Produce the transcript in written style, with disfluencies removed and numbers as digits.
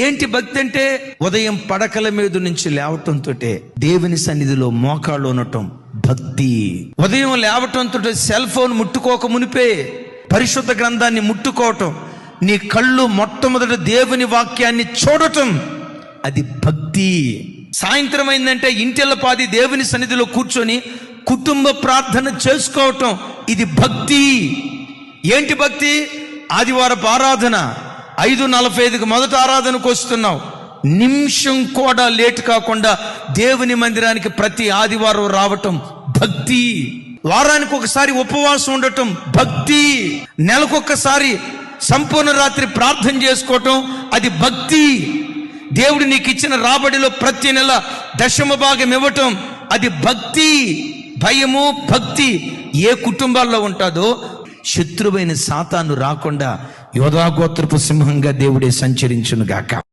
ఏంటి భక్తి అంటే? ఉదయం పడకల మీద నుంచి లేవటంతో దేవుని సన్నిధిలో మోకాళ్ళు ఉండటం భక్తి. ఉదయం లేవటంతో సెల్ ఫోన్ ముట్టుకోక మునిపే పరిశుద్ధ గ్రంథాన్ని ముట్టుకోవటం, నీ కళ్ళు మొట్టమొదట దేవుని వాక్యాన్ని చూడటం, అది భక్తి. సాయంత్రం అయిందంటే ఇంటిల్లపాది దేవుని సన్నిధిలో కూర్చొని కుటుంబ ప్రార్థన చేసుకోవటం, ఇది భక్తి. ఏంటి భక్తి? ఆదివారపు ఆరాధన 5:45కి మొదట ఆరాధనకు వస్తున్నావు, నిమిషం కూడా లేట్ కాకుండా దేవుని మందిరానికి ప్రతి ఆదివారం రావటం భక్తి. వారానికి ఒకసారి ఉపవాసం ఉండటం భక్తి. నెలకొకసారి సంపూర్ణ రాత్రి ప్రార్థన చేసుకోవటం, అది భక్తి. దేవుడు నీకు ఇచ్చిన రాబడిలో ప్రతి నెల 10వ భాగం ఇవ్వటం, అది భక్తి. భయము భక్తి ఏ కుటుంబాల్లో ఉంటుందో శత్రువైన సాతాను రాకుండా యోధా గోత్రపు సింహంగా దేవుడే సంచరించును గాక.